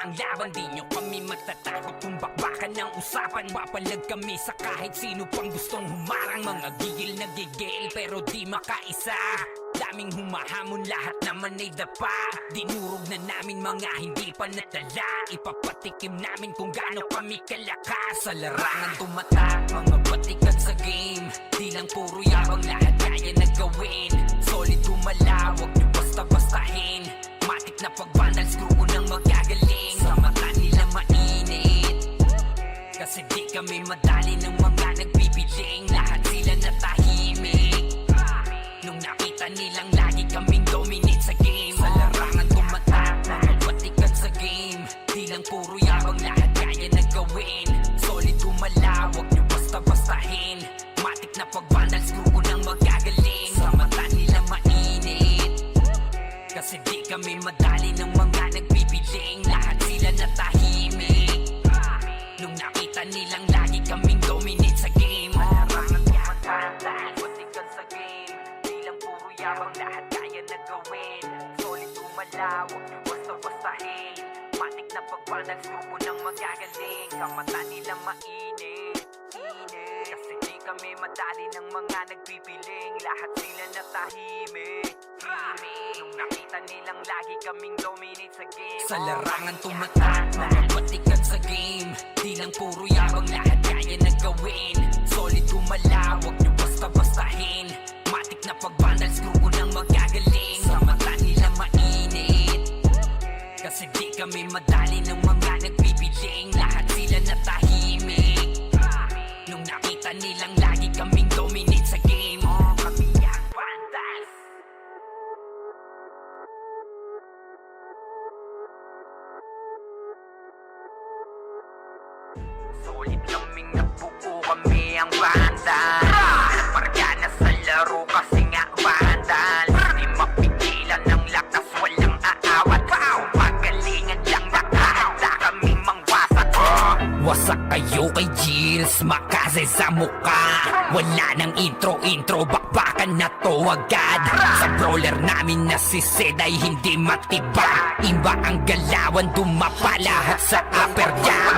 Ang laban, di nyo kami matatakot kung bakbakan ng usapan. Papalag kami sa kahit sino pang gustong humarang. Mga gigil na gigil pero di makaisa. Daming humahamon, lahat naman ay dapa. Dinurog na namin mga hindi pa natala. Ipapatikim namin kung gaano kami kalakas. Sa larangan tumatak, mga batikan sa game. Di lang puro yabang, lahat kaya na gawin. Solid gumala, wag nyo basta-bastahin. Matik na pag-vandal, screw ko nang magagaling. Sa mata nila mainit, kasi di kami madali ng mga nagbibiling. Lahat sila natahimik nung nakita nilang lagi kaming dominate sa game. Sa larangan tumatak, mga batikan sa game. Di lang puro yabang, lahat kaya na gawin. Solid gumala, wag nyo basta-bastahin. Matik na pag-vandal, screw ko nang magagaling. Sa mata nila mainit, kasi di kami madali ng mga nagbibiling. Lahat sila natahimik nung nakita nilang lagi kaming dominate sa game. Malarangan tumatanda, batikan sa game. Di lang puro yabang, lahat kaya na gawin. Solid gumala, wag nyo basta-bastahin. Matik na pag-vandal, screw ko nang magagaling. Sa mata nila mainit, kasi di kami madali ng mga nagbibiling. Lahat sila natahimik nung nakita nilang lagi kaming dominate sa game. Sa larangan tumatak, mga batikan sa game. Di lang puro yabang, lahat kaya na gawin. Solid gumala, wag nyo basta-bastahin. Matik na pag-vandal, screw ko nang magagaling. Sa mata nila mainit, kasi di kami madali ng mga nagbibiling. Lahat sila natahimik nung nakita nilang lagi kaming dominate sa game. Kami ang vandals. Solid kaming nabuo, kami ang vandals. Parga na sa laro kasi nga vandals. Di mapigilan ng lakas, walang aawat. Pagalingan lang, nakahanda kaming mangwasak. Wasak kayo kay Gilles, makase sa muka. Wala nang intro, bakbakan na to agad. Sa brawler namin na si Zed ay hindi matiba. Iba ang galawan, dumapa lahat sa upper jab.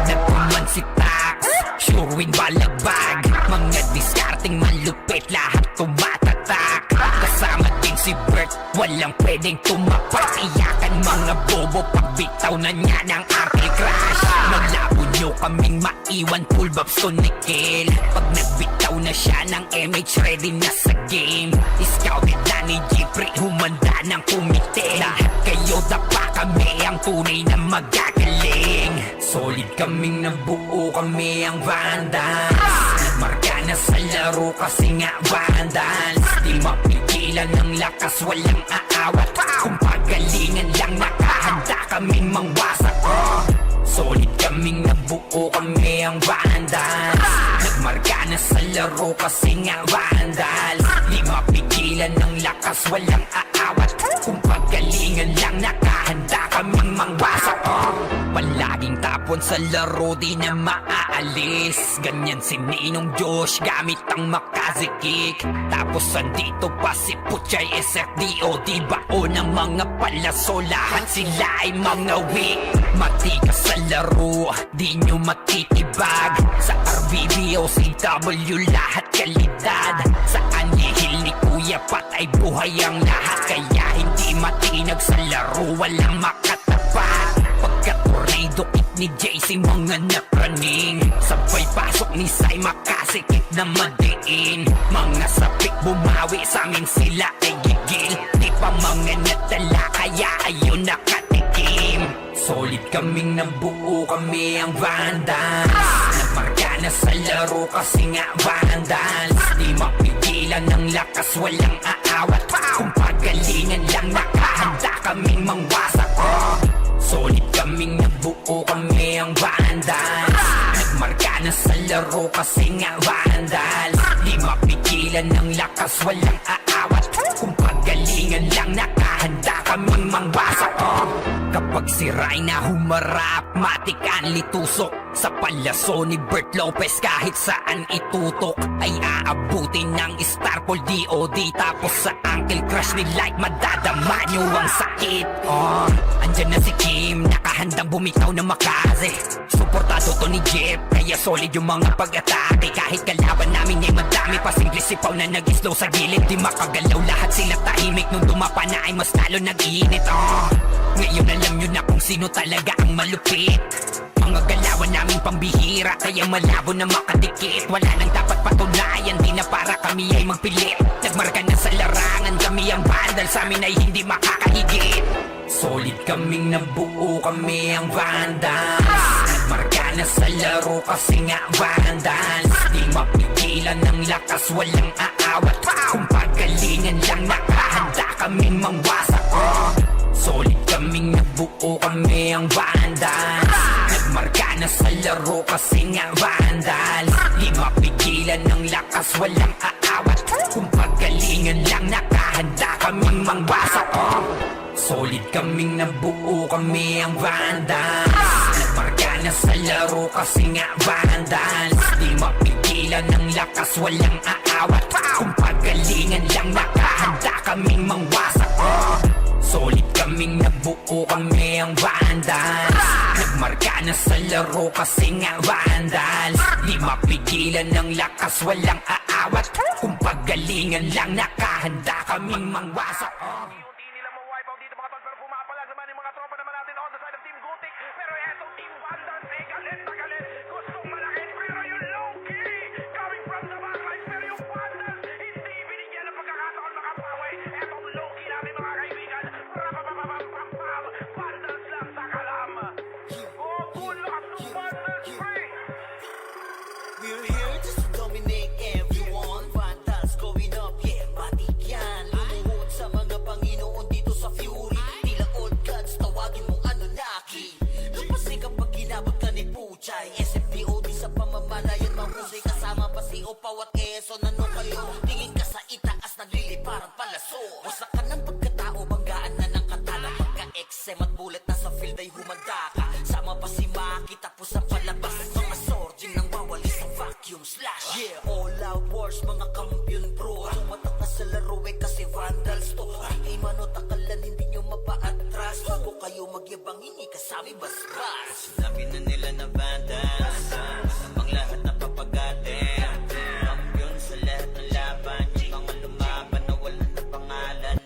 Nagpuman si Tax, sure win balagbag. Mga discarding malupit, lahat tumatatak. Kasama din si Bert, walang pwedeng tumapak. Iyakan mga bobo, pagbitaw na niya ng anti-crash. Naglabo nyo kaming maiwan, full bobs to nickel. Pag nagbitaw na siya ng MH, ready na sa game. Scouted na ni Jeffrey, humanda ng kumite. Lahat kayo dapa, kami ang tunay na magagaling. Solid kaming nabuo, kami ang vandals. Marka na sa laro kasi nga vandals. Di mapigilan ng lakas, walang aawat. Kung pagalingan lang, nakahanda kaming mangwasak. Solid kaming nabuo, kami ang vandals. Nagmarka na sa laro kasi nga vandals. Di mapigilan ng lakas, walang aawat. Kung pagalingan lang, nakahanda kaming mangwasak. Palaging tapon sa laro, di na maaalis. Ganyan si Ninong Josh, gamit ang makazikik. Tapos andito pa si Puchay SFDO. Di bao ng mga palaso, lahat sila ay mga weak. Matikas sa laro, di nyo matitibag. Sa RBB o CW, lahat kalidad. Sa anihil ni Kuya Pat ay buhay ang lahat. Kaya hindi matinag sa laro, walang makatapat. Pagka-tornado kit ni JC, mga napraning. Sabay pasok ni Sai, makasikip na madiin. Mga sapik bumawi, sa amin sila ay gigil. Di pa mga natala, kaya ayun nakatikim. Solid kaming nabuo, kami ang vandals. Nagmarka na sa laro kasi nga vandals. Di mapigilan ng lakas, walang aawat. Kung pagalingan lang, nakahanda kaming mangwasak. Solid kaming nabuo, kami ang vandals. Nagmarka na sa laro kasi nga vandals. Di mapigilan ng lakas, walang aawat. Kung pagalingan lang, nakahanda kaming mangwasak. kapag si Rhina humarap, matik ang litusok sa palaso ni Bert Lopez. Kahit saan itutok ay aabutin ng Starpol DOD. Tapos sa Uncle Crush ni Light madadama nyo ang sakit. Andyan na si Kim, nakahandang bumitaw na makaze. Suportado to ni Jeff, kaya solid yung mga pag-atake. Kahit kalaban namin ay madami pa simple sipaw na nag-slow sa gilid. Di makagalaw, lahat sila tahimik. Nung dumapa na ay mas lalo nag-iinit. Ngayon alam nyo na kung sino talaga ang malupit. Mga galawan namin pambihira, kaya malabo na makadikit. Wala nang dapat patunayan, di na para kami ay magpilit. Nagmarka na sa larangan, kami ang vandal, sa amin ay hindi makakahigit. Solid kaming nabuo, kami ang vandals. Nagmarka na sa laro kasi nga vandals. Di mapigilan ng lakas, walang aawat. Kung pagalingan lang, nakahanda kaming mangwasak. Solid kaming nabuo, kami ang vandals. Nagmarka na sa laro kasi nga vandals. Di mapigilan ng lakas, walang aawat. Kung pagalingan lang, nakahanda kaming mangwasak. Solid kaming nabuo, kami ang vandals. Nagmarka na sa laro kasi nga vandals. Di mapigilan ng lakas, walang aawat. Kung pagalingan lang, nakahanda kaming mangwasak. Solid kaming nabuo, kami ang vandals. Nagmarka na sa laro kasi nga vandals. Di mapigilan ng lakas, walang aawat. Kung pagalingan lang, nakahanda kaming mangwasak. Hindi nila ma-wipe out dito mga tol, pero pumapalag naman yung mga tropa naman natin on the side of Team Gutik. Pero etong Team Vandals ay galit na galit. Gustong malakit, pero yung low-key coming from the backlines. Pero yung Vandals hindi binigyan ng pagkakataon makapawi. Etong low-key namin mga kaibigan. Rapapapapapapam, Vandals lang sa kalam. Oh, full lakas ng Vandals, pre! We're here just to dominate everyone. Vandals going up, yeah, matik yan. Lumuhod sa mga Panginoon dito sa Fury. Tila old gods, tawagin mong Anunnaki. Lupasay kapag ginabot ka ni Puchay. SFDOD sa pamamalayan, mahusay kasama pa si Opaw at Quezon. Ano kayo? Tingin ka sa itaas, nagliliparang palaso. Wasak ka ng pagkatao, banggaan na ng katana. Pagka-XM at bullet na sa field ay humanda ka. Sama pa si Maki, tapos ang palabas. Mga sorging nang bawali sa vacuum slash. Yeah, all out wars, mga kampiyon bro. Tumatak na sa laro eh kasi vandals to. Di kay manot akalan, hindi nyo mapa-atras. Bago kayo magyabang, hindi kasami basbas. Sinabi na nila na vandals, namang lahat na papagatin. Kampiyon sa lahat ng laban, yung mga lumaban na wala na pangalan.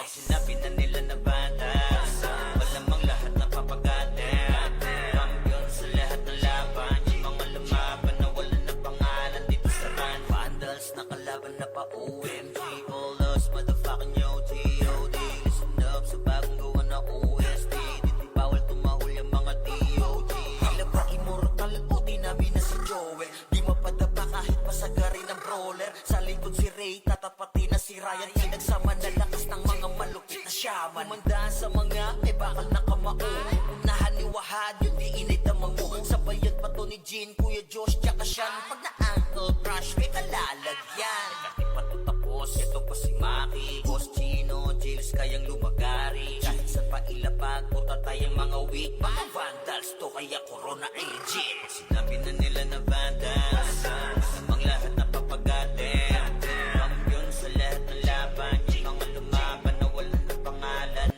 Sinabi na nila na vandals, malamang lahat na papagatin. Kampiyon sa lahat ng laban, yung mga lumaban na wala na pangalan. Dito sa run, vandals nakalaban na pa OMG. All us motherfucking yo G.O.D. Listen up sa bagong gawa na OST. Dito bawal tumahol yung mga DOG. Tila ba immortal o di namin na si Joel? Di mapadapa kahit pasagari ng brawler. Sa likod si Ray, tatapati na si Ryan. Pinagsama na lakas ng mga malupit na shaman. Kumandaan sa mga may bakal na kamao. Unahan ni Wahad, yung di inay damang mo. Sabayan pa to ni Jean, Kuya Josh, tsaka Sean. Pag na Uncle Crush, may kalalagyan. Kahit pa to tapos, ito pa si Maki, Boss Chino, Jails kayang lumagari. Kahit sa pailapag, puta tayong mga weak. Mga vandals to, kaya corona ay legit. Sinabi na nila na vandals, namang lahat na papagatin. Kampiyon sa lahat ng laban, yung mga lumaban na wala na pangalan.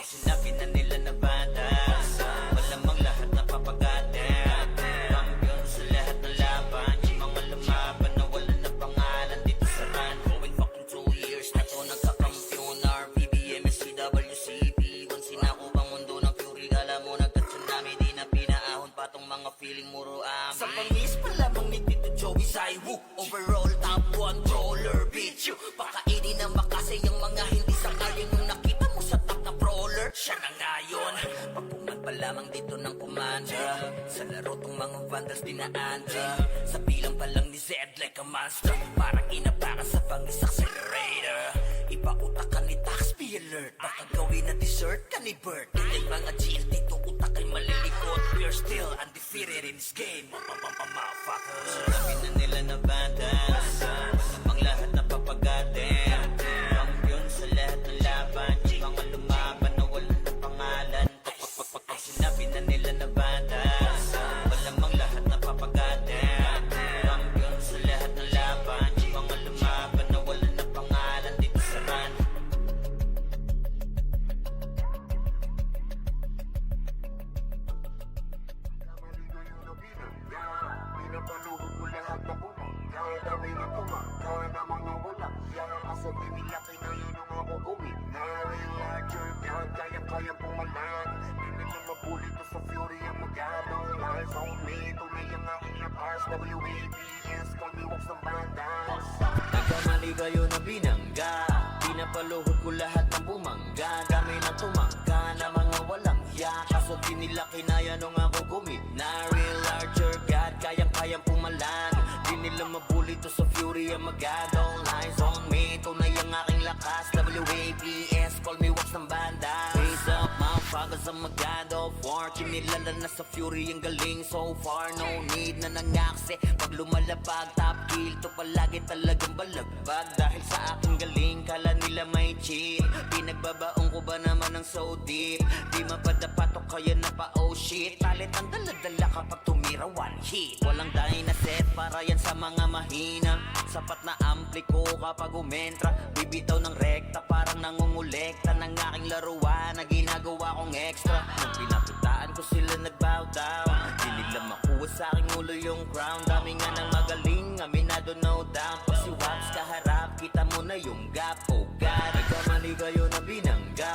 Sinabi na nila na vandals, malamang lahat na papagatin. Kampiyon sa lahat ng laban, yung mga lumaban na wala na pangalan. Dito sa run, going fucking 2 years na to nagkakampiyon. RPBM, SCWCP, once sinako bang mundo ng Fury. Alam mo nagka-tsunami, di na pinaahon pa tong mga feeling muro amin. Sa pangis pa lamang ni Tito Joey Zaiwu, overall top 1 brawler, bitch you. Pakainin na makasay yung mga hindi sangayon. Yung nakita mo sa top na brawler, siya na ngayon. Pagpungan pa lamang dito ng kumanda, sa laro tong mga vandals dinaanda. Sa bilang pa lang ni Zed like a monster, parang inabaka sa pangis accelerator. Ipautak ka ni Taxpi alert, baka gawin na dessert ka ni Bert. Yung mga GL dito utak ay malilikot. We're still undefeated in this game, motherfuckers. Sinabi na nila na vandals, namang lahat na papagatin. Kampiyon sa lahat ng laban, yung mga lumaban na wala na pangalan. me, tunay ang aking lakas. WAPS, call me Wox ng bandas. Nagkamali kayo na binangga, pinapaluhod ko lahat ng bumangga. Dami na tumangga na mga walang hiya, kaso di nila kinaya nung ako gumit na real larger God, kayang-kayang pumalag. Di nila mabuli to sa fury ang magad. All eyes on me, tunay ang aking lakas. WAPS, call me Wox ng banda. Raise up, motherfuckers, I'm a god of war. Kinilala na sa fury ang galing so far. No need na nangaksi pag lumalapag. Top kill to palagi talagang balagbag. Dahil sa aking galing, kala nila may cheat. Pinagbabaong ko ba naman ng so deep? Di mapadapat o kaya na pa oh shit. Talit ang daladala kapag tumira one hit. Walang dahi na set para yan sa mga mahina. Sapat na ampli ko kapag umentra. Bibitaw ng rekta parang nangungulekta ng aking laruan na ginagawa kong extra. Nung pinakitaan ko sila nagbow down, di nila makuha sa aking ulo yung crown. Dami nga ng magaling, aminado no doubt. Pag si Wax kaharap, kita mo na yung gap. Oh God, nagkamali kayo na binangga,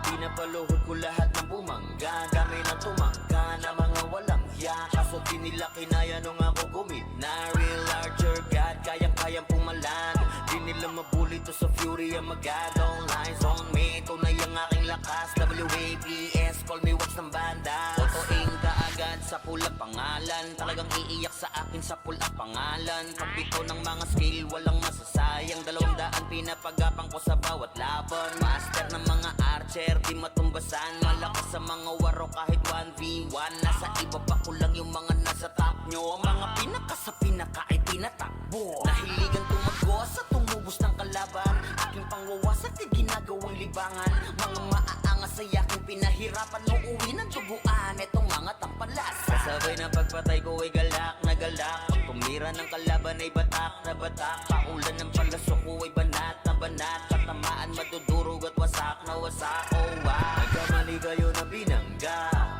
pinapaluhod ko lahat ng bumangga. Dami na tumangga na mga walang hiya, kaso di nila kinaya nung ako gumit na real larger God, kayang-kayang pumalag. Di nila mabuli to sa fury ang magad. All eyes on me, tunay ang aking lakas. WAPS, call me Wox ng banda. Totoing kaagad sa pulang pangalan, talagang iiyak sa akin sa pulang pangalan. Pagbitaw ng mga skill, walang masasayang. 200 pinapagapang ko sa bawat laban. Master ng mga archer, di matumbasan. Malakas sa mga waro kahit 1v1. Nasa iba pa ko lang yung mga nasa top nyo. Mga pinaka sa pinaka ay tinatakbo. Nahiligan tumagos at tumubos ng kalaban. Aking pangwawasak ay ginagawang libangan. Mga maaangas ay aking pinahirapan. Uuwi ng duguan itong mga tampalas. Kasabay na pagpatay ko ay galak na galak. Pag tumira ng kalaban ay batak na batak. Paulan ng palasok ko ay banat na banat. Katamaan madudurog at wasak na wasak. Oh wow, nagkamali kayo na binangga,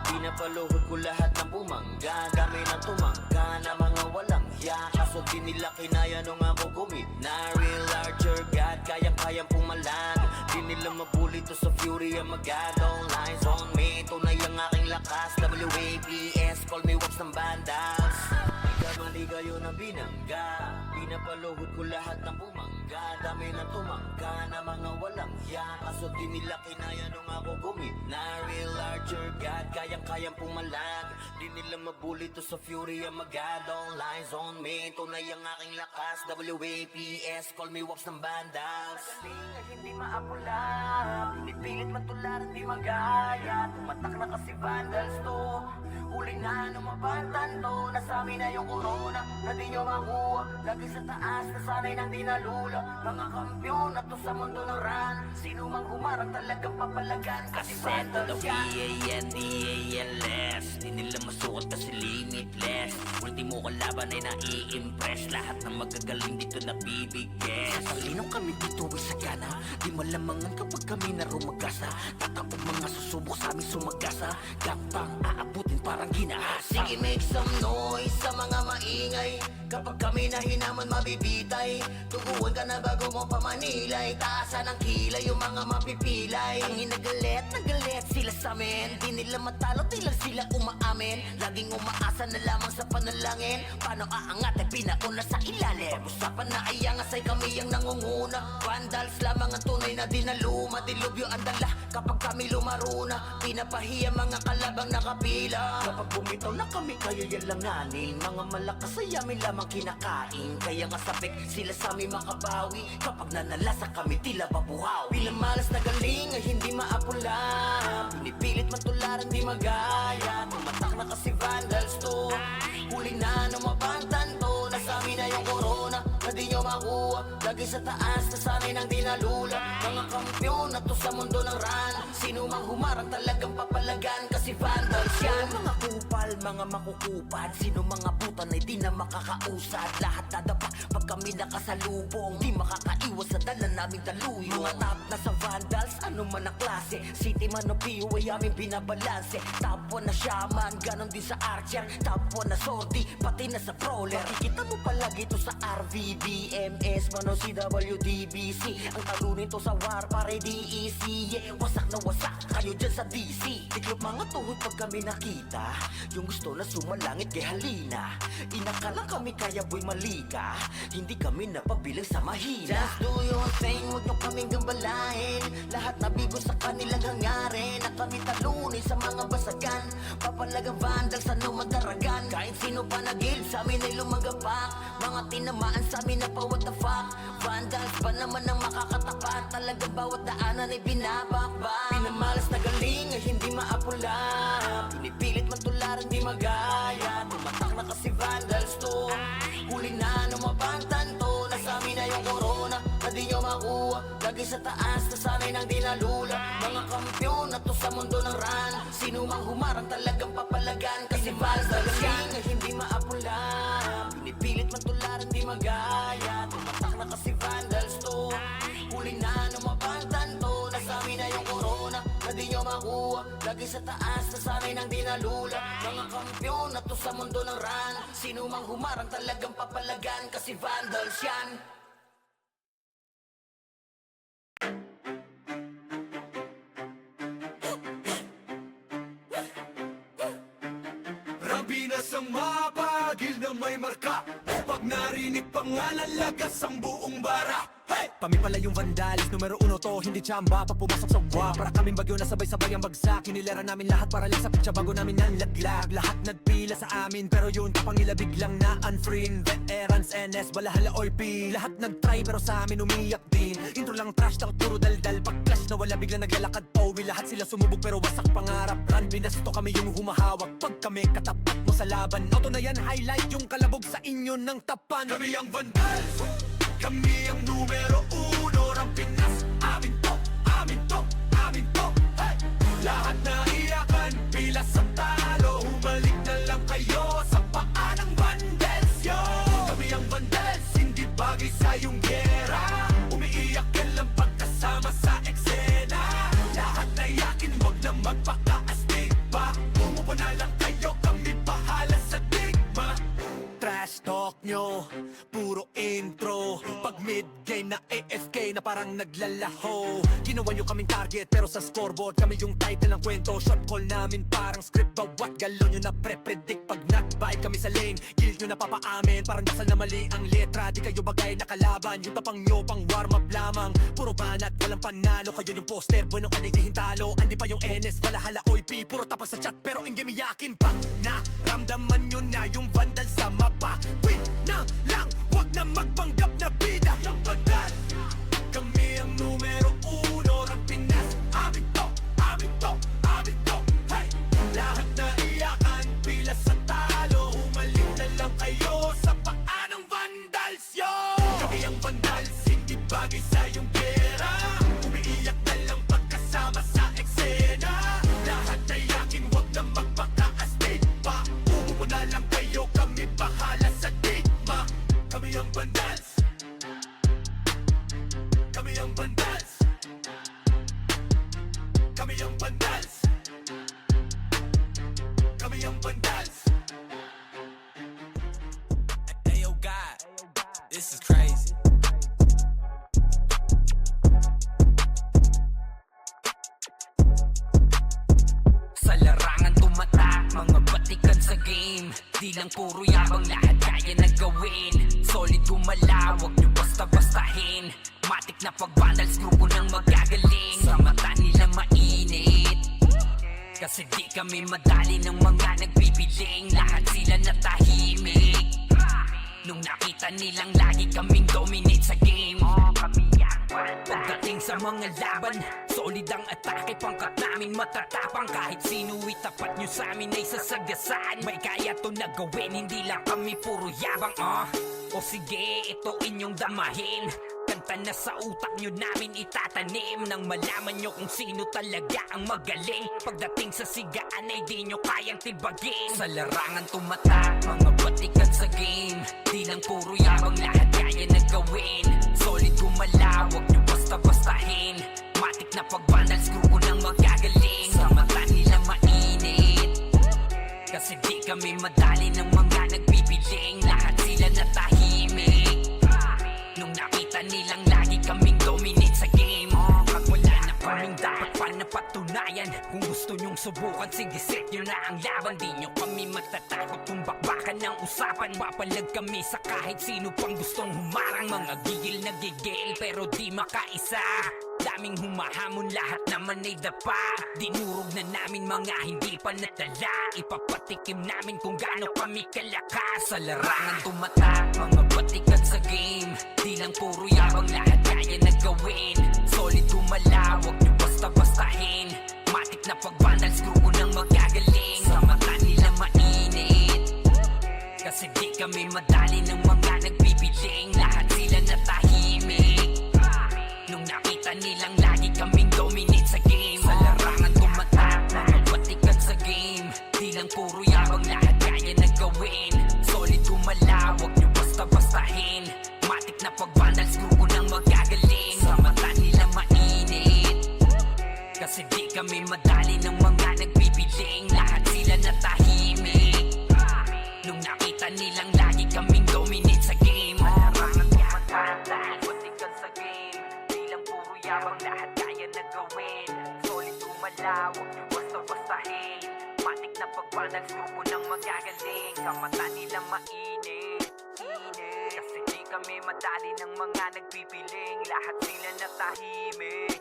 pinapaluhod ko lahat ng bumangga. Dami na tumangga na mga walang hiya, kaso di nila kinaya nung ako gumit na real larger God, kayang-kayang pumalag. Di nila mabuli to sa fury ang magad. All eyes on me, tunay ang aking lakas. WAPS, call me Wox ng bandas. Nagkamali kayo na binangga, pinapaluhod ko lahat ng bumangga. Dami na tumangga na mga walang hiya, kaso di nila kinaya nung ako gumit na real larger God, kayang-kayang pumalag. Di nila mabuli to sa fury ang magad. All eyes on me, tunay ang aking lakas. WAPS, call me Wox ng bandas. Galing ay hindi maapula, pinipilit matularan di magaya. Tumatak na kasi vandals to, huli na numabantan to. Nasa amin na yung corona, na di nyo makuha. Lagi sa taas, nasanay nang di nalula. Mga kampiyon na to sa mundo ng run. Sino mang humarang talagang papalagan. Kasi vandals yan. V-A-N-D-A-L-S, di nila masukat kasi limitless. Ultimo kalaban ay nai-impress. Lahat ng magagaling dito nabibigay. Sa talino kami dito ay sagana, di malamangan kapag kami na rumagasa. Tatapog mga susubok sa amin sumagasa. Gangpang aabutin parang ginahasa. Sige, make some noise sa mga maingay. Kapag kami na hinaman mabibitay, tuguan ka na bago mo pamanilay. Taasan ang kilay yung mga mapipilay. Ang inagalit, nagalit sila sa amin. Di nila matalo, di lang sila umaamin. Laging umaasa na lamang sa panalangin. Paano aangat ay pinauna sa ilalim. Pag-usapan na ay angas ay kami ang nangunguna. Vandals lamang ang tunay na dinaluma. Dilubyo ang dala kapag kami lumaro na. Pinapahiya mga kalabang nakapila. Kapag bumitaw na kami kaya yalanganin. Mga malakas ay amin lamang kinakain. Kaya nga sabik sila sa amin makabawi. Kapag nanalasa kami tila babuhaw. Bilang malas na galing ay hindi maapula. Pinipilit matularan di magaya. Tumatak na kasi vandals to, huli na numabantan to. Nasa amin na yung corona, na di nyo makuha. Lagi sa taas, nasanay nang di nalula. Mga kampiyon na to sa mundo ng run. Sino mang humarang talagang papalagan. Kasi vandals yan. Mga kupal, mga makukupad. Sino mga putan ay di na makakausad. Lahat dadapa pag kami nakasalubong. Di makakaiwas sa dala naming daluyo. Mga top na sa vandals, ano man ang klase. City man o PU ay aming binabalanse. Top 1 na shaman, ganon din sa archer. Top 1 na sortie, pati na sa brawler. Makikita mo palagi to sa RVBMS, man o CWDBC. Ang talo nito sa war, pare DEC. Yeah, wasak na wasak kayo dyan sa DC. Tiklop mga tuhod pag kami nakita. Yung gusto na sumalangit kay halina. Inakalang kami kaya boy mali ka, hindi kami napabilang sa mahina. Just do your thing, huwag nyo kaming gambalain. Lahat nabigo sa kanilang hangarin, na kami talunin sa mga basagan. Papalagang vandal sa numadaragan, kahit sino pa nagil sa amin ay lumagapak. Mga tinamaan sa amin na pa what the fuck. Vandals pa naman ang makakatapat, talagang bawat daanan ay binabakbak. Pinamalas na galing ay hindi maapula, pinipilit matularan di magaya. Tumatak na kasi vandals to, huli na numabantan to. Nasa amin na yung corona na di nyo makuha, lagi sa taas na sanay nang dinalula. Mga kampyon na to sa mundo ng ran, sino mang humarang talagang papalagan. Kasi vandals na galing ay hindi maapula, pinipilit matularan di magaya. Tumatak na kasi vandals to, huli na numabantan to. Nasa amin na yung corona na di nyo makuha, lagi sa taas na sanay nang dinalula. Mga kampyon na to sa mundo ng ran, sino mang humarang talagang papalagan. Kasi vandals yan. Rabinas ang mapagil na may marka, pag narinig pangalan lagas ang buong bara. Hey! Kami pala yung vandalis, numero 1 to, hindi tsamba. Pag pumasok sa gwa, para kaming bagyo na sabay-sabay ang bagsak. Hinilera namin lahat para lang sa pitsa bago namin nanlaglag. Lahat nagpila sa amin, pero yun kapangila biglang na unfriend. Veterans, NS, balahala or P, lahat nagtry pero sa amin umiyak din. Intro lang trash, takot puro daldal. Pag clash na wala biglang naglalakad pauwi. Lahat sila sumubog pero wasak pangarap. Run, binasto kami yung humahawak. Pag kami katapat mo sa laban, auto na yan, highlight yung kalabog sa inyo ng tapan. Kami ang vandals, kami ang numero 1 ng Pinas. Amin to, amin to, amin to. Hey! Lahat na iyakan, pila sa talo. Humalik na lang kayo sa paa ng vandals, yo. Kami ang vandals, hindi bagay sa iyong gera. Umiiyak ka lang pagkasama sa eksena. Lahat na yakin, wag na magpakaastig pa. Umupo na lang kayo, kami bahala sa digma. Trash talk nyo, puro intro. Pag mid-game na AFK na parang naglalaho. Ginawa nyo kaming target pero sa scoreboard kami yung title ng kwento. Shot call namin parang script, bawat galaw nyo na pre-predict. Pag nag-bike kami sa lane, guild nyo na papaamin. Parang dasal na mali ang letra, di kayo bagay na kalaban. Yung tapang nyo pang warm up lamang, puro banat, walang panalo. Kayo yung poster, bueno ka nagdihin talo. Andi pa yung NS, balahala OIP, puro tapas sa chat pero in game iyakin pa. Naramdaman nyo na yung vandal sa mapa. Win na lang, wag na magpanggap na bida. Yung vandal, kami ang numero 1 ng Pinas. Amin to, amin to, amin to. Hey! Lahat na iyakan, pila sa talo. Humalik na lang kayo sa paa ng vandals, yo. Kami ang vandals, hindi bagay sa iyong pera. Umiiyak na lang pagkasama sa eksena. Lahat na yakin, wag na magpakaastig pa. Umupo na lang kayo, kami bahala sa digma. Kami ang vandals, kami ang vandals, kami ang vandals, kami ang vandals. Hey yo God, this is crazy. Sa larangan tumatak, mga batikan sa game. Di lang puro yabang, lahat kaya na gawin. Solid gumalaw, wag nyo basta-bastahin. Matik na pag-vandals, grupo ng magagaling. Sa mata nila mainit, kasi di kami madali ng mga nagbibiling. Lahat sila natahimik nung nakita nilang lagi kaming dominate sa game. Pagdating sa mga laban, solid ang atake. Pangkat namin matatapang, kahit sino itapat nyo sa amin ay sasagasaan. May kaya to na gawin, hindi lang kami puro yabang. O sige, ito inyong damahin. Kanta na sa utak nyo namin itatanim, nang malaman nyo kung sino talaga ang magaling. Pagdating sa sigaan ay di nyo kayang tibagin. Sa larangan tumatak, mga batikan sa game. Di lang puro yabang, lahat kaya na gawin. Solid gumalaw, wag nyo basta-bastahin. Matik na pag-vandals, grupo ng magagaling. Sa mata nila mainit, kasi di kami madali ng mga nagbibiling. Lahat sila natahimik nung nakita nilang lagi kaming dominate sa game. Pag wala na kaming dapat pa na mapatunayan. Kung gusto nyong subukan, sige set nyo na ang laban. Di nyo kami matatakot kung bakbakan ng usapan. Papalag kami sa kahit sino pang gustong humarang. Mga gigil na gigil pero di makaisa. Daming humahamon, lahat naman ay dapa. Dinurog na namin mga hindi pa natala. Ipapatikim namin kung gaano kami kalakas. Sa larangan tumatak, mga batikan sa game. Di lang puro yabang, lahat kaya na gawin. Solid gumala, wag nyo basta-bastahin. Matik na pag-vandal, screw ko nang magagaling. Sa mata nila mainit, kasi di kami madali ng mga nagbibiling. Lahat sila natahimik nung nakita nilang lagi kaming dominate sa game. Sa larangan tumatak, mga batikan sa game. Di lang puro yabang, lahat kaya na gawin. Solid gumala, wag nyo basta-bastahin. Matik na pag-vandal, screw ko nang magagaling. Sa mata nila mainit, kasi di kami madali ng mga nagbibiling. Lahat sila natahimik nung nakita nilang lagi kaming dominate sa game. Larangan tumatak, dahil batikan sa game. Di lang puro yabang, lahat kaya na gawin. Solid gumala, wag nyo basta-bastahin. Matik na pag-vandal, screw ko nang magagaling. Sa mata nila mainit, kasi di kami madali ng mga nagpipiling. Lahat sila natahimik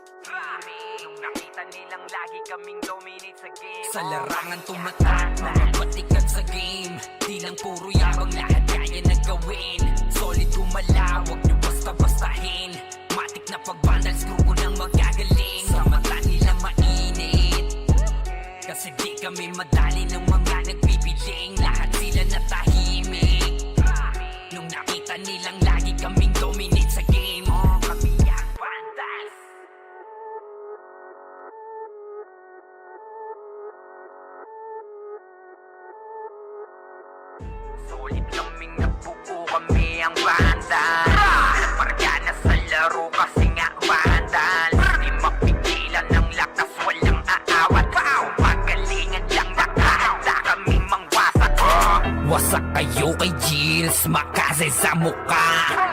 nung nakita nilang lagi kaming dominate sa game. Sa larangan tumatak, mga batikan sa game. Di lang puro yabang, lahat kaya na gawin. Solid gumala, wag nyo basta-bastahin. Matik na pag-vandal, screw ko nang magagaling. Sa mata nila mainit, kasi di kami madali ng mga nagpipiling. Lahat sila natahimik nung nakita nilang lagi kaming dominate sa game. Kami ang Vandals. Solid kaming nabuo, kami ang Vandals. Pargana sa laro kasi nga Vandals. Di mapigilan ng lakas, walang aawat. Pagalingan lang, nakahanda kaming mangwasak. Wasak kayo kay Gilles, makase sa muka.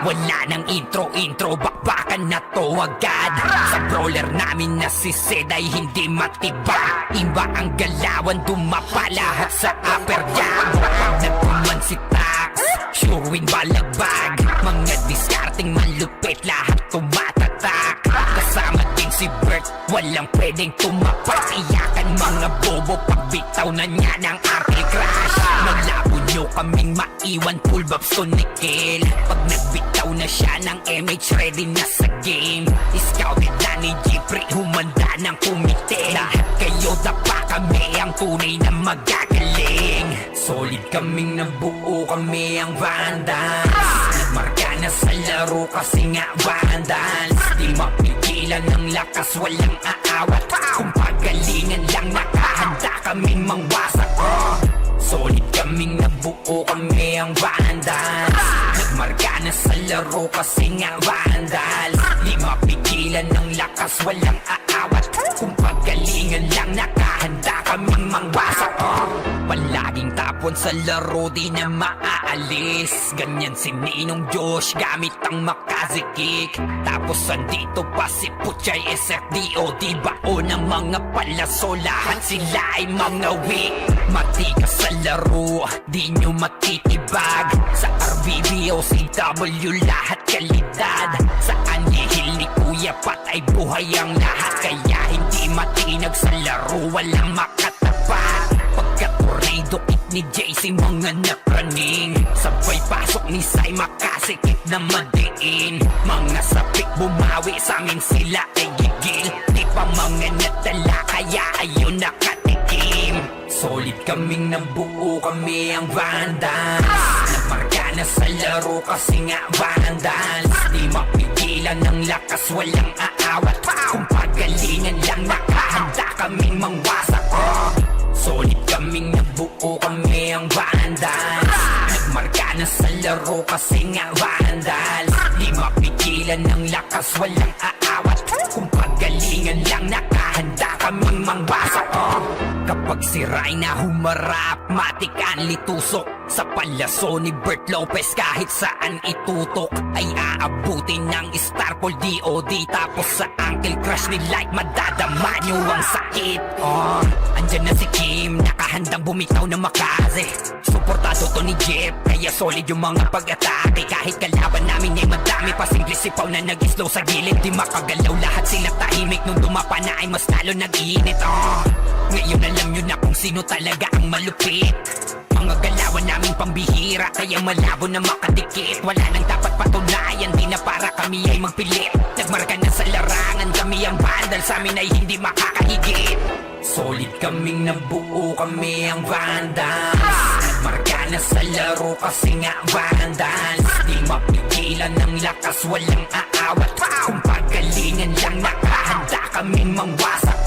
Wala nang intro, bakbakan na to agad. Sa brawler namin na si Zed ay hindi matiba. Iba ang galawan, dumapa lahat sa upper jab. Nagpuman si Tax, sure win balagbag. Mga discarding malupit, lahat tumatatak. Kasama din si Bert, walang pwedeng tumapak. Iyakan mga bobo, pagbitaw na niya ng anti-crash. Malabo nyo kaming maiwan, full babs to Nickel. Pag nagbitaw na siya ng MH, ready na sa game. Scouted na ni Jeffrey, humanda ng kumite. Lahat kayo dapa, kami ang tunay na magagaling. Solid kaming nabuo, kami ang Vandals. Nagmarka na sa laro kasi nga Vandals. Di mapigilan ng lakas, walang aawat. Kung pagalingan lang, nakahanda kaming mangwasak. Solid kaming nabuo, kami ang Vandals. Nagmarka na sa laro kasi nga Vandals. Di mapigilan ng lakas, walang aawat. Kung pagalingan lang, nakahanda kaming mangwasak. Palaging tapon sa laro, di na maaalis. Ganyan si Ninong Josh, gamit ang Makaze kick. Tapos andito pa si Puchay SFDO. Di bao ng mga palaso, lahat sila ay mga weak. Matikas sa laro, di nyo matitibag. Sa RBB o CW, lahat kalidad. Sa anihil ni Kuya Pat ay buhay ang lahat. Kaya hindi matinag sa laro, walang makatapat. Pagka-tornado kit ni JC, mga napraning. Sabay pasok ni Sai, makasikip na madiin. Mga sapik bumawi, sa amin sila ay gigil. Di pa mga natala, kaya ayun nakatikim. Solid kaming nabuo, kami ang Vandals. Nagmarka na sa laro kasi nga Vandals. Di mapigilan ng lakas, walang aawat. Kung pagalingan lang, nakahanda kaming mangwasak. Solid kaming nabuo, kami ang Vandals. Nagmarka na sa laro kasi nga Vandals. Di mapigilan ng lakas, walang aawat. Kung pagalingan lang, nakahanda kaming mangwasak. Kapag siray na humarap, matikan litusok sa palyaso ni Bert Lopez. Kahit saan itutok ay aabutin ng Starpol DOD. Tapos sa Uncle Crush ni Light, madadama nyo ang sakit. Andyan na si Kim, nakahandang bumitaw na makaze. Suportado to ni Jeff, kaya solid yung mga pag-atake. Kahit kalaban namin ay madami, pasingli sipaw na nag-slow sa gilid. Di makagalaw, lahat sila tahimik. Nung dumapa na ay mas lalo nag-iinit. Ngayon alam nyo na kung sino talaga ang malupit. Mga galawan namin pambihira, kaya malabo na makadikit. Wala nang dapat patunayan, di na para kami ay magpilit. Nagmarka na sa larangan, kami ang vandal, sa amin ay hindi makakahigit. Solid kaming nabuo, kami ang vandals. Nagmarka na sa laro kasi nga vandals. Di mapigilan ng lakas, walang aawat. Kung pagalingan lang, nakahanda kaming mangwasak.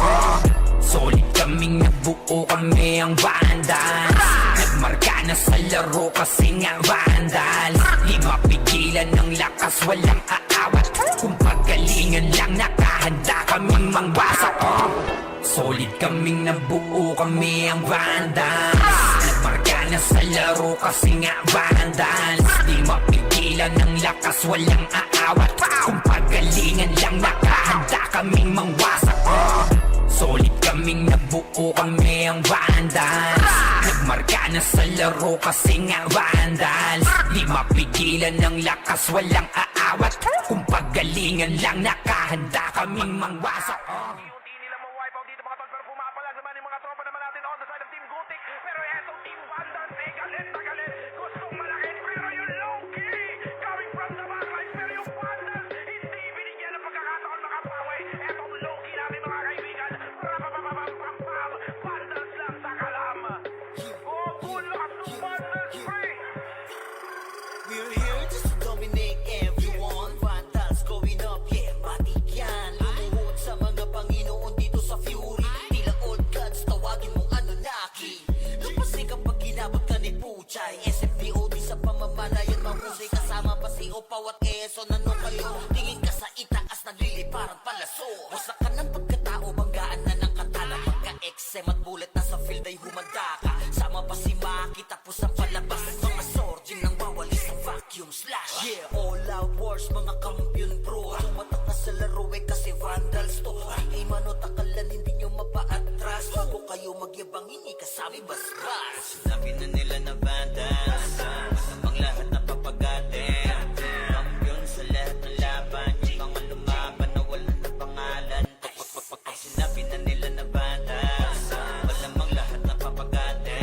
Solid kaming nabuo, kami ang vandals. Nagmarka na sa laro kasi nga vandals. Di mapigilan ng lakas, walang aawat. Kung pagalingan lang, nakahanda kaming mangwasak. Solid kaming nabuo, kami ang vandals. Nagmarka na sa laro kasi nga vandals. Di mapigilan ng lakas, walang aawat. Kung pagalingan lang, nakahanda kaming mangwasak. Solid kaming nabuo, kami ang vandals. Nagmarka na sa laro kasi nga vandals. Di mapigilan ng lakas, walang aawat. Kung pagalingan lang, nakahanda kaming mangwasak. Unti nila ma-wipe out dito mga tol, pero pumapalag naman yung mga tropa naman natin on the side of Team Gutik. Pero eto Team Vandals ay galit na galit. Gustong malakit pero yung low-key coming from the backlines. Pero yung Vandals hindi binigyan ng pagkakataon makapawi. Etong low-key natin mga kaibigan. Rapapapapapapam, Vandals lang sa kalam. Oh, good luck to Vandals free. We're here just to dominate everyone. Vandals going up, yeah, matik yan. Lumuhod sa mga Panginoon dito sa Fury. Tila old gods, tawagin mong Anunnaki. Lupasay kapag ginabot ka ni Puchay. SFDOD sa pamamalayan, mahusay kasama pa si Opaw at Eso. Nano kayo, tingin ka sa itaas, nagliliparang palaso. Wasak ka ng pagkatao, banggaan na ng katana. Pagka-XM at bullet na sa field ay humanda ka. Sama pa si Maki, tapos ang palabas. Mga sorging nang wawalis ang vacuum slash. Yeah, all out wars, mga kampiyon bro. Tumatak na sa laro eh kasi Vandals to. Ay manot akalan, hindi nyo mapa-atras. Bago kayo magyabang, hindi kasami basbas. Sinabi na nila na vandals, masamang lahat na papagate. Kampiyon sa lahat ng laban, yung mga lumaban na wala na pangalan. Sinabi na nila na vandals, malamang lahat na papagate.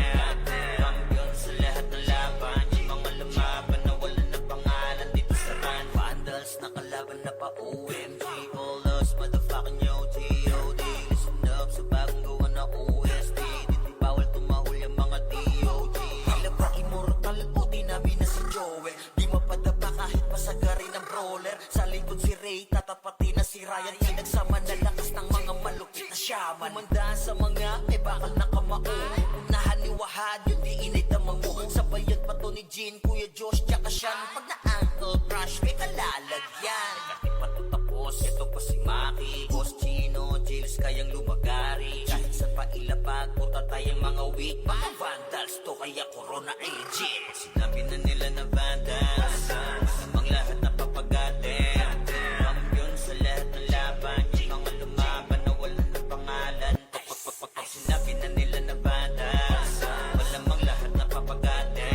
Kampiyon sa lahat ng laban, yung mga lumaban na wala na pangalan. Dito sa run, vandals nakalaban na pa OMG. All us motherfucking yo G.O.D. Listen up sa bagong gawa na OST. Dito bawal tumahol yung mga DOG. Tila ba immortal o di namin na si Joel. Di mapadapa kahit pasagarin ng brawler. Sa likod si Ray, tatapatin na si Ryan. Pinagsama na lakas ng mga malupit na shaman. Umandaan sa mga may bakal na kamao. Unahan ni Wahad, yun di inay damang mo. Sabayan pa to ni Jin, Kuya Josh, tsaka Sean. Pag na-ankle crush, may kalalagyan. Di pa to tapos, ito pa si Maki, Boss Chino, Jiles kayang lumagari. Kahit sa pailapag, puta tayong mga weak. Mga vandals to, kaya corona agent. Sinabi na nila na vandals, masamang lahat na papagate. Kampiyon sa lahat ng laban, yung mga lumaban na wala na pangalan. Sinabi na nila na vandals, malamang lahat na papagate.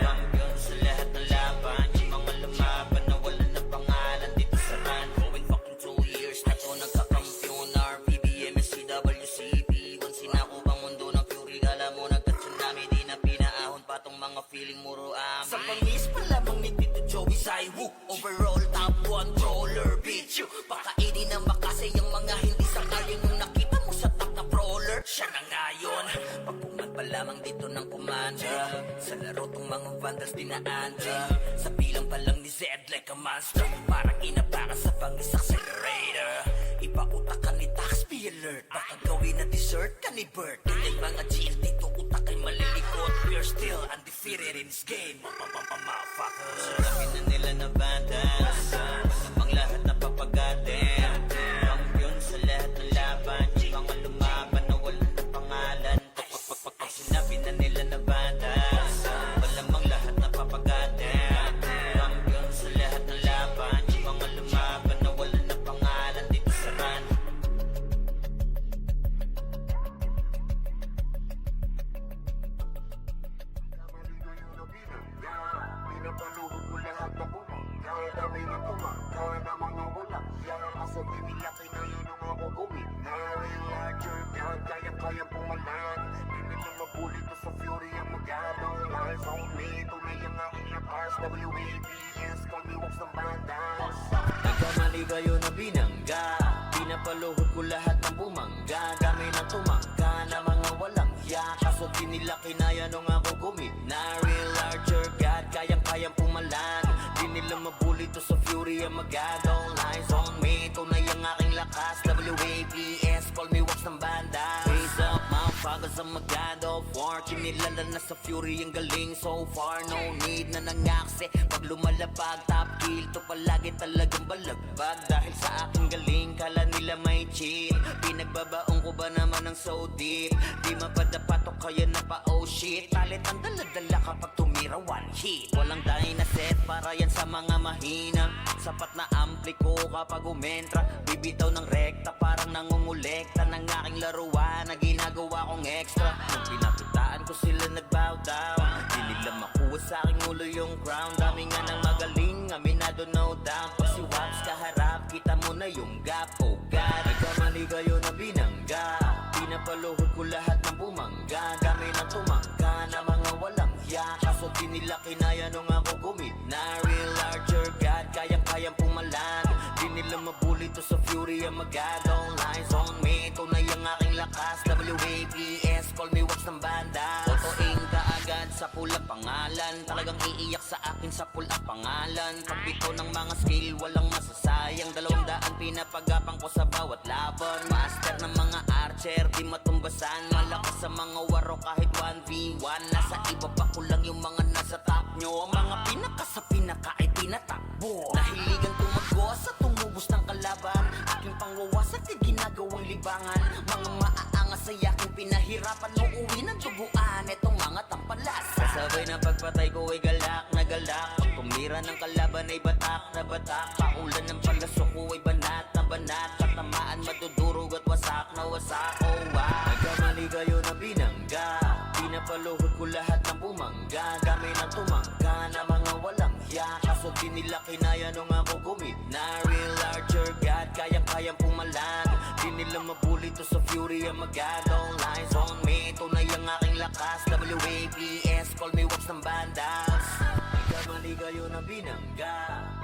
Kampiyon sa lahat ng laban, yung mga lumaban na wala na pangalan. Dito sa run, going fucking 2 years na to nagkakampiyon. RPBM, SCWCP, once sinako bang mundo ng Fury. Kala mo nagka-tsunami, di na pinaahon pa tong mga feeling muro amin. Sa pangis pa lamang ni Tito Joey Saiwu. Overall top 1 brawler, bitch you. Pakainin ng makasay ang mga hindi sangayon. Nung nakita mo sa top na brawler, siya na ngayon. Pagpungan pa lamang dito ng komanda. Sa laro tong mga vandals dinaanda. Sa bilang pa lang ni Zed like a monster. Parang inapakan sa pangis accelerator. Ipautak ka ni Tax, be alert. Baka gawin na dessert ka ni Bert. Ganyan mga GL dito, utak ay malilikot. We're still undefeated in this game. Motherfuckers. Sinabi na nila na vandals, masamang lahat na papagate. Kampiyon sa lahat ng laban, yung mga na bandas Malamang lahat na papagatan Champion sa lahat ng laban Yung mga lumaban na wala na pangalan dito sa run Pinapaluhod ko lahat na bumangga Dami na tumangga na mga walang yan Kaso di nila kinayo nung ako gumina Real larger God, kaya-kayang pumalan Di nila mabuli to sa fury ang magalong Lies on me, tunay ang aking lakas WABS, call me walks ng bandas Nagkamali kayo na binangga Pinapaluhod ko lahat ng bumangga Dami na tumangga na mga walang ya Kaso di nila kinaya nung ako gumina Real larger God, kayang-kayang pumalan Di nila mabuli to sa fury ang magadong Lies on me, tunay ang aking lakas WABS, call me walks ng banda Raise up, motherfuckers ang magad of war Kinilala na sa fury ang galing so far No need na nangaksi Pag lumalapag, top kill to palagi talagang balagbag Dahil sa aking galing, kala nila may cheat Pinagbabaong ko ba naman ng so deep Di mapadapat o kaya na pa oh shit Talit ang daladala kapag tumira one hit Walang dahil na set para yan sa mga mahina Sapat na ampli ko kapag umentra Bibitaw ng rekta parang nangungulekta Ng aking laruan na ginagawa kong extra Nung pinakitaan ko sila nagbow down Di nila makuha sa aking ulo yung crown Dami nga ng magaling, aminado no doubt Pag si Waps kaharap, kita mo na yung gap Oh God, nagkamali kayo na binangga Pinapaluhod ko lahat ng bumangga Dami na tumangga na mga walang ya Kaso di nila kinaya nung ako gumina Real larger God, kayang-kayang pumalan Di nila mabuli to sa fury ang magadong Lies on me, tunay ang aking lakas WABS, call me walks ng banda Totoing kaagad sa pula pangalan Talagang iiyak sa akin sa pula pangalan Pagbito ng mga skill, walang masasayang 200 pinapagapang ko sa bawat laban Master ng mga archer, di matumbasan Malakas sa mga waro kahit 1v1 Nasa iba pa ko lang yung mga nasa top nyo Ang mga pinaka sa pinaka ay tinatakbo Nahiligan tumago sa tumubos ng kalaban Aking pangwawasak ay ginagawang libangan Mga maaangas ay aking pinahirapan Uuwi ng tubuan etong mga tampalas Kasabay ng pagpatay ko ay galak na galak Pag tumira ng kalaban ay batak na batak Paulan ng palaso ko ay banat na banat Katamaan madudurog at wasak na wasak Oh wow, nagkamali kayo na binangga Pinapaluhod ko lahat ng bumangga Dami na tumangga na mga walang ya Kaso di nila kinaya nung ako gumina Real larger God, kayang-kayang pumalan Di nila mabuli to sa fury ang magadong Lies on me, tunay ang aking lakas WABS, call me walks ng bandas Nagkamali kayo na binangga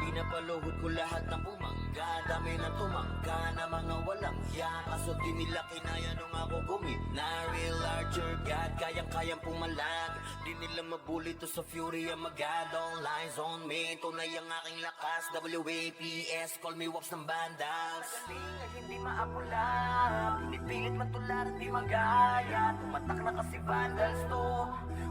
Pinapaluhod ko lahat ng bumangga Dami na tumangga na mga walang ya Kaso di nila kinaya nung ako gumina Real larger God, kayang-kayang pumalag Di nila mabuli to sa fury ang magadong Lies on me, tunay ang aking lakas WAPS, call me walks ng bandas Galing ay hindi maapula Pinipilit matularan di magaya Tumatak na kasi vandals to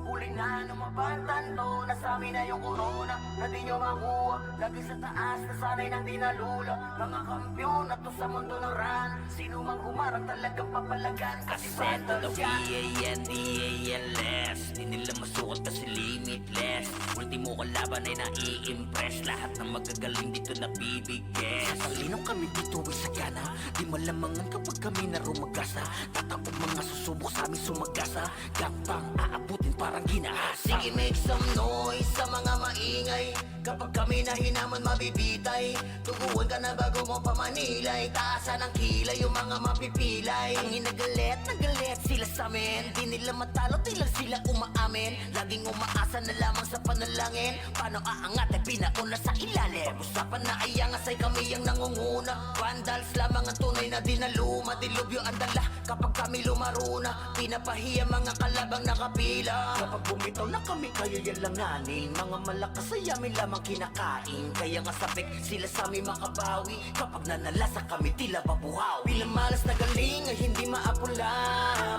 Huli na numabantan to Nasami na yung corona na di nyo makuha Lagi sa taas na sanay nang di nalula Mga kampyon na to sa mundo ng run Sino mang humarang talagang papalagan Kasi vandals yan V-A-N-D-A-L-S Di nila masukat kasi limitless Ultimo kalaban ay nai-impress Lahat ng magagaling dito nabibigyan Sa talinong kami dito ay sagana Di malamangan kapag kami na rumagasa Tatapog mga susubok sa amin sumagasa Gapang aabutin parang ginahasa Sige make some noise sa mga maingay Kapag kami na hinaman mabibitay Tuguan ka na bago mo pamanilay Taasan ang kilay yung mga mapipilay Ang inagalit, nagalit sila sa amin Di nila matalo, di lang sila umaamin Laging umaasa na lamang sa panalangin Paano aangat ay pinauna sa ilalim Pag-usapan na ay angas ay kami ang nangunguna Vandals lamang ang tunay na dinaluma Dilubyo ang dala kapag kami lumaro na Pinapahiya mga kalabang nakapila Kapag bumitaw na kami kayo yan langanin Mga malakas ay amin lamang kinakain Kaya nga sabik sila sa amin makabawi Kapag nanalasa kami tila babuhaw Bilang malas na galing ay hindi maapula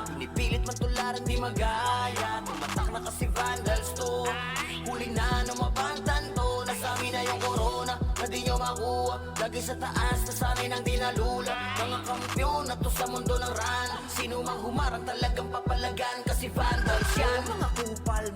Pinipilit matularan di magaya Tumatak na kasi vandals to Huli na numabantan to Nasa amin na yung corona na di nyo makuha Lagi sa taas na sanay nang di nalula Mga kampyon na to sa mundo ng run Sino mang humarang talagang papalagan Kasi vandals yan Mga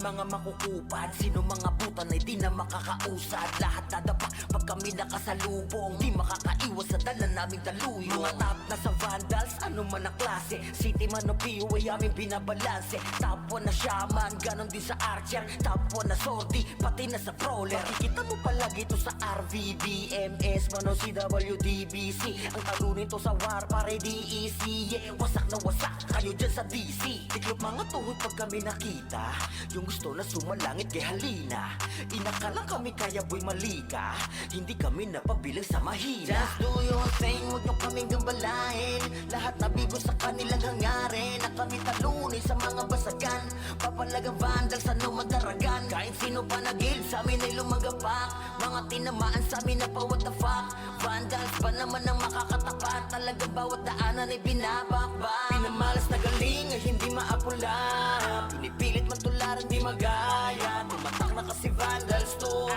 mga makukupad. Sino mga putan ay di na makakausad. Lahat nadapa pag kami nakasalubong. Di makakaiwas sa dala naming daluyong. Mga top na sa vandals, ano man ang klase. City man o PO ay aming binabalanse. Top 1 na shaman, ganon din sa archer. Top 1 na sortie, pati na sa brawler. Makikita mo palagi ito sa RVBMS, man o CWDBC. Ang talo nito sa war pare DEC. Yeah, wasak na wasak kayo dyan sa DC. Tiklop mga tuhod pag kami nakita. Yung gusto na sumalangit kay halina. Inakala kami kaya boy malika. Hindi kami napabilang sa mahina. Just do your thing, huwag nyo kaming gambalain. Lahat nabigo sa kanilang hangarin. Na kami talunin sa mga basagan. Papalagang vandals, ano madaragan. Kahit sino pa nagil, sa amin ay lumagapak. Mga tinamaan sa amin na pa what the fuck. Vandals ba naman ang makakatapat? Talagang bawat daanan ay binabakbak. Pinamalas na galing ay hindi maapula. Pinipilit man tularan di magaya. Tumatak na kasi vandals to.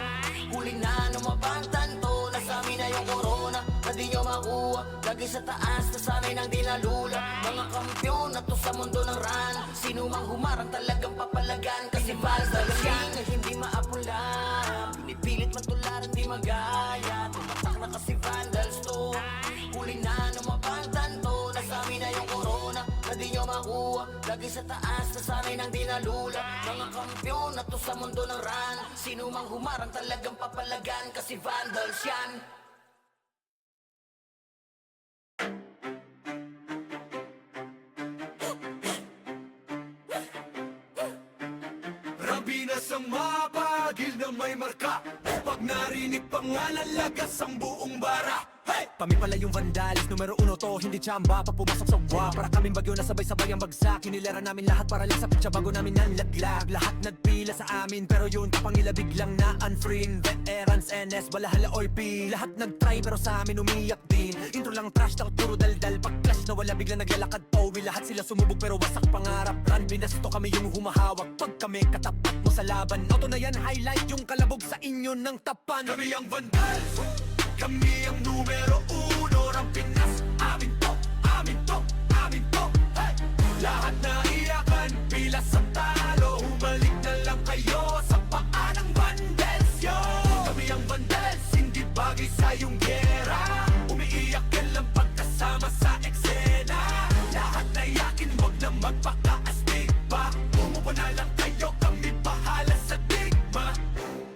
Huli na numabangtan to. Nasa amin na yung corona na di nyo makuha. Lagi sa taas na sanay nang dinalula. Mga kampyon na to sa mundo ng run. Sino mang humarang talagang papalagan. Kasi vandals yan ay hindi maapula. Pinipilit man tularan di magaya. Tumatak na kasi vandals to. Huli na numabangtan to. Nasa amin na yung corona na di nyo makuha. Lagi sa taas na sanay nang dinalula. Mga kampyon na to sa mundo ng run. Sino mang humarang talagang papalagan. Kasi vandals yan. Rabinas ang mapagil na may marka. Pag narinig pangalan, lagas ang buong bara. Hey! Kami pala yung vandalis, numero 1 to, hindi tsamba. Pag pumasok sa wa, para kaming bagyo na sabay-sabay ang bagsak. Hinilera namin lahat para lang sa pitsa bago namin nanlaglag. Lahat nagpila sa amin, pero yun kapangila biglang na unfriend. Veterans, NS, balahala or P. Lahat nagtry pero sa amin umiyak din. Intro lang trash, takot puro daldal. Pag clash na wala biglang naglalakad Owi, lahat sila sumubog pero wasak pangarap. Run, binasto kami yung humahawak. Pag kami katapat mo sa laban, auto na yan, highlight yung kalabog sa inyo ng tapan. Kami ang vandals, kami ang numero 1 ng Pinas. Amin to, amin to, amin to. Hey! Lahat na iyakan, pila sa talo. Humalik na lang kayo sa paa ng vandals, yo. Kami ang vandals, hindi bagay sa iyong gera. Umiiyak ka lang pagkasama sa eksena. Lahat na iyakin, wag na magpakaastig pa. Umupo na lang kayo, kami bahala sa digma.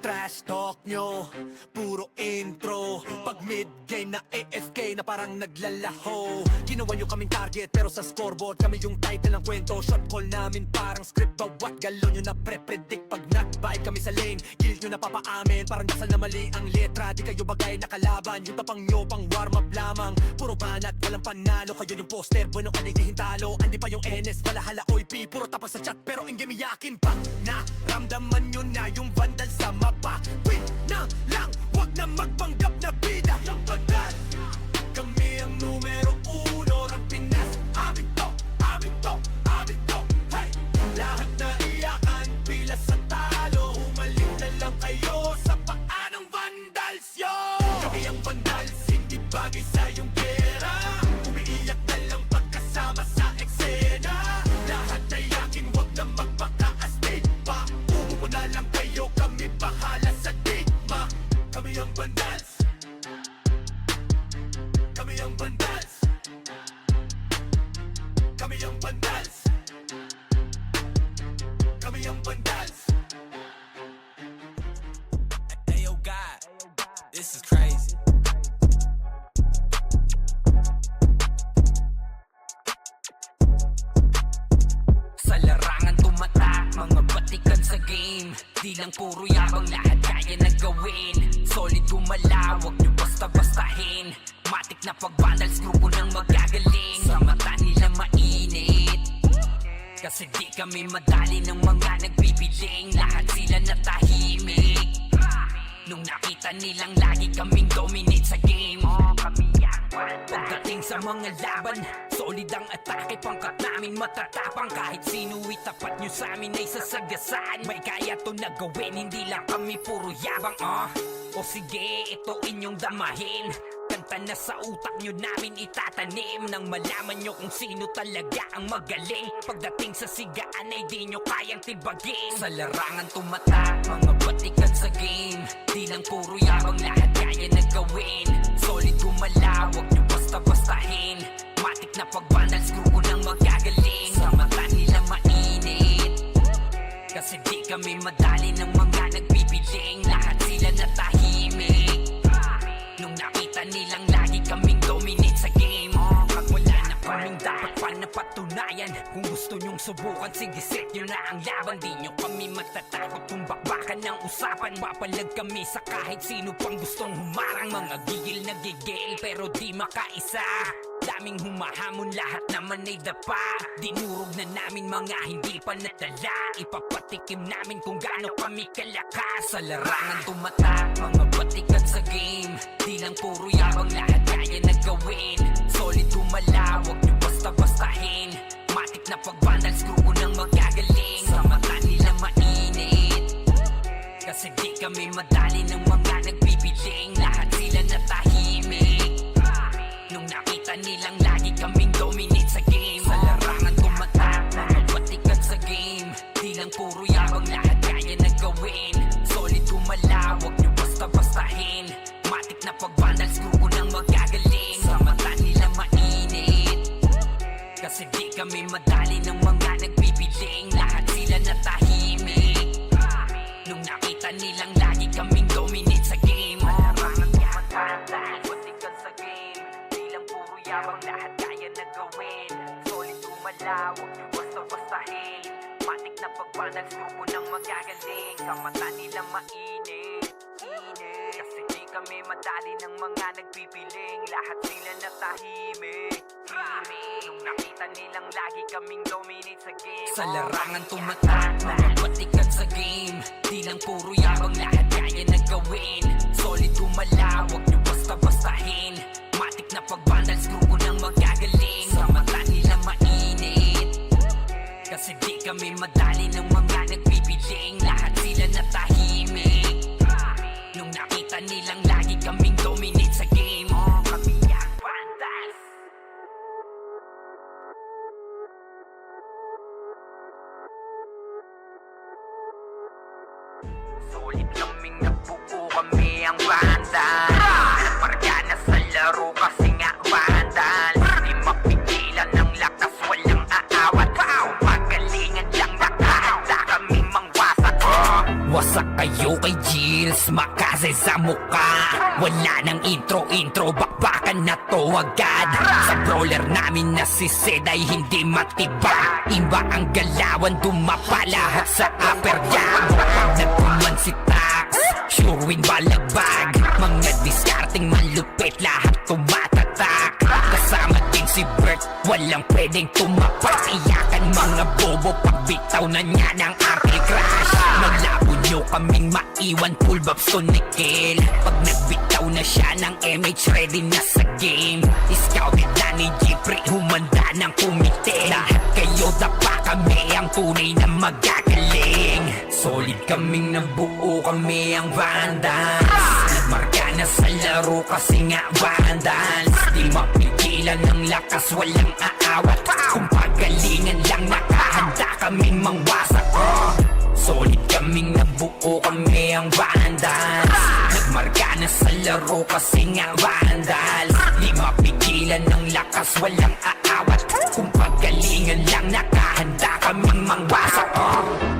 Trash talk nyo, puro intro. Pag mid-game na AFK na parang naglalaho. Ginawa nyo kaming target pero sa scoreboard kami yung title ng kwento. Shot call namin parang script, bawat galaw nyo na pre-predict. Pag nag-bike kami sa lane, guild nyo na papaamin. Parang dasal na mali ang letra, di kayo bagay na kalaban. Yung tapang nyo pang warm up lamang. Puro banat, walang panalo. Kayo yung poster, bueno ka di hintalo. Andi pa yung NS, balahala OIP. Puro tapas sa chat pero in game iyakin pa. Naramdaman nyo na yung vandal sa mapa. Win na lang, wag na magpanggap na bida. Yung vandal, kami ang numero 1 ng Pinas. Amin to, amin to, amin to. Hey! Lahat na iyakan, pila sa talo. Humalik na lang kayo sa paa ng vandals, yo. Kami ang vandals, hindi bagay sa iyong pera. Umiiyak na lang pagkasama sa eksena. Lahat na iyakin, wag na magpakaastig pa. Umupo na lang kayo, kami bahala sa digma. Kami ang vandals, kami ang vandals, kami ang vandals, kami ang vandals. Hey yo God, this is crazy. Sa larangan tumatak, mga batikan sa game. Di lang puro yabang, lahat kaya na gawin. Solid gumalaw, wag nyo basta-bastahin. Matik na pag-vandals, grupo ng magagaling. Sa mata nila mainit, kasi di kami madali ng mga nagbibiling. Lahat sila natahimik nung nakita nilang lagi kaming dominate sa game. Pagdating sa mga laban, solid ang atake. Pangkat namin matatapang, kahit sino itapat nyo sa amin ay sasagasaan. May kaya to na gawin, hindi lang kami puro yabang. O sige, ito inyong damahin. Kanta Data na sa utak nyo namin itatanim nang malaman nyo kung sino talaga ang magaling. Pagdating sa sigaan ay di nyo kayang tibagin. Sa larangan tumatak, mga batikan sa game. Di lang puro yabang, lahat kaya na gawin. Solid gumalaw, wag nyo basta-bastahin. Matik na pagbandal, screw ko nang magagaling. Sa mata nila mainit, kasi di kami madali ng mga nagbibiling. Lahat sila natahimik nung nakita nilang lagi kaming dominate sa game. Pag wala na kaming dapat pa napatunayan. Kung gusto nyong subukan, sige set nyo na ang laban. Di nyo kami matatakot kung bakbakan ng usapan. Papalag kami sa kahit sino pang gustong humarang. Mga gigil na gigil pero di makaisa. Daming humahamon, lahat naman ay dapa. Dinurog na namin mga hindi pa natala. Ipapatikim namin kung gaano kami kalakas. Sa larangan tumatak, mga batikan sa game. Di lang puro yabang, lahat kaya na gawin. Solid gumalaw, wag nyo basta-bastahin. Matik na pagbandal, screw ko nang magagaling. Sa mata nila mainit, kasi di kami madali ng mga nagbibiling. Lahat sila natahimik nung nakita nilang lagi kaming dominate sa game. Sa larangan tumatak, mga batikan sa game. Di lang puro yabang, lahat kaya na gawin. Solid gumalaw, wag nyo basta-bastahin. Matik na pagbandal, screw ko nang magagaling. Sa mata nila mainit, kasi di kami madali ng mga nagbibiling. Lahat sila natahimik nung nakita nilang lagi kaming dominate sa game. Larangan tumatak, batikan sa game. Di lang puro yabang, lahat kaya na gawin. Solid gumalaw, wag nyo basta-bastahin. Matik na pagbandal, screw ko nang magagaling. Sa mata nila mainit, kasi di kami madali ng mga nagpipiling. Lahat sila natahimik nung nakita nilang lagi kaming dominate sa game. Sa larangan tumatak, mga batikan sa game. Di lang puro yabang, lahat kaya na gawin. Solid gumalaw, wag nyo basta-bastahin. Matik na pagbandal, screw ko nang magagaling. Sa mata nila mainit, kasi di kami madali ng mga nagpipiling. Lahat sila natahimik nung nakita nilang lagi kaming dominate sa game. Kami ang Vandals. Solid kaming nabuo, kami ang Vandals. Pargana sa laro kasi nga Vandals. Di mapigilan ng lakas, walang aawat. Pagalingan lang, nakahanda kaming mangwasak. Wasak kayo kay Gilles, makase sa muka. Wala nang intro, bakbakan na to agad. Sa brawler namin na si Zed ay hindi matiba. Iba ang galawan, dumapa lahat sa upper jab. Pag nagpuman si Tax, sure win balagbag. Mga discarding malupit, lahat tumatatak. Kasama din si Bert, walang pwedeng tumapak. Iyakan mga bobo, pagbitaw na niya ng anti-crash. Malabo nyo kaming maiwan, full babs to Nickel. Pag nagbitaw na siya ng MH, ready na sa game. Scouted na ni Jeffrey, humanda ng kumite. Lahat kayo dapa, kami ang tunay na magagaling. Solid kaming nabuo, kami ang Vandals. Nagmarka na sa laro kasi nga Vandals. Di mapigilan ng lakas, walang aawat. Kung pagalingan lang, nakahanda kaming mangwasak. Solid kaming nabuo, kami ang Vandals. Nagmarka na sa laro kasi nga Vandals. Di mapigilan ng lakas, walang aawat. Kung pagalingan lang, nakahanda kaming mangwasak.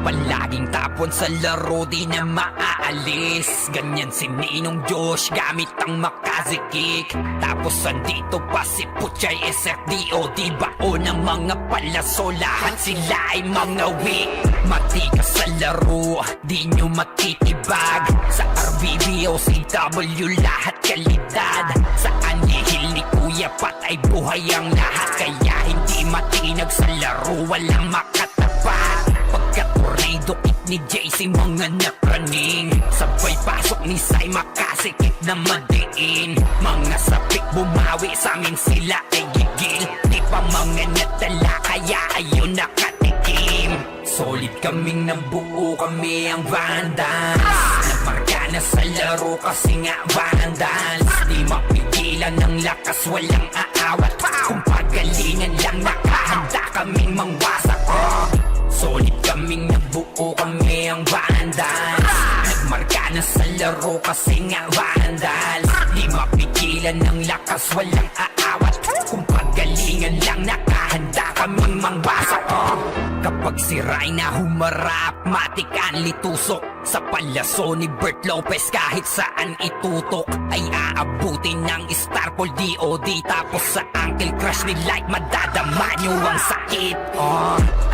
Palaging tapon sa laro, di na maaalis. Ganyan si Ninong Josh, gamit ang Makaze kick. Tapos andito pa si Puchay SFDO. Di bao ng mga palaso, lahat sila ay mga weak. Matikas sa laro, di nyo matitibag. Sa RBB o CW, lahat kalidad. Sa anihil ni Kuya Pat ay buhay ang lahat. Kaya hindi matinag sa laro, walang makatapat. Pagka-tornado kick ni JC, mga napraning. Sabay pasok ni Sai, makasikip na madiin. Mga sapik bumawi, sa amin sila ay gigil. Di pa mga natala, kaya ayun nakatikim. Solid kaming nabuo, kami ang Vandals. Nagmarka na sa laro kasi nga vandals. Di mapigilan ng lakas, walang aawat. Kung pagalingan lang, nakahanda kaming mangwasak. Solid kaming nabuo, kami ang vandals. Nagmarka na sa laro kasi nga vandals. Di mapigilan ng lakas, walang aawat. Kung pagalingan lang, nakahanda kaming mangwasak. Kapag si Rayna humarap, matikan litusok. Sa palaso ni Bert Lopez, kahit saan itutok ay aabutin ng Starpol DOD. Tapos sa Uncle Crush ni Light, madadama nyo ang sakit.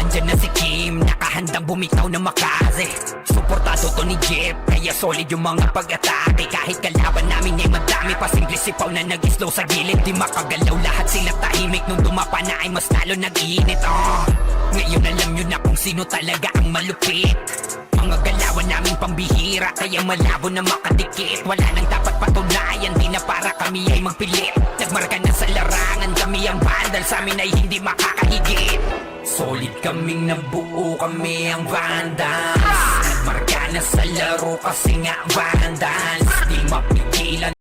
Andyan na si Kim, nakahandang bumitaw na makaze. Suportado to ni Jeff, kaya solid yung mga pag-atake. Kahit kalaban namin ay madami, pasimple sipaw na nag-slow sa gilid. Di makagalaw, lahat sila tahimik. Nung dumapa na ay mas lalo nag-iinit. Ngayon alam nyo na kung sino talaga ang malupit. Mga galawan namin pambihira, kaya malabo na makadikit. Wala nang dapat patunayan, di na para kami ay magpilit. Nagmarka na sa larangan, kami ang vandal, sa amin ay hindi makakahigit. Solid kaming nabuo, kami ang vandals. Nagmarka na sa laro kasi nga vandals. Di mapigil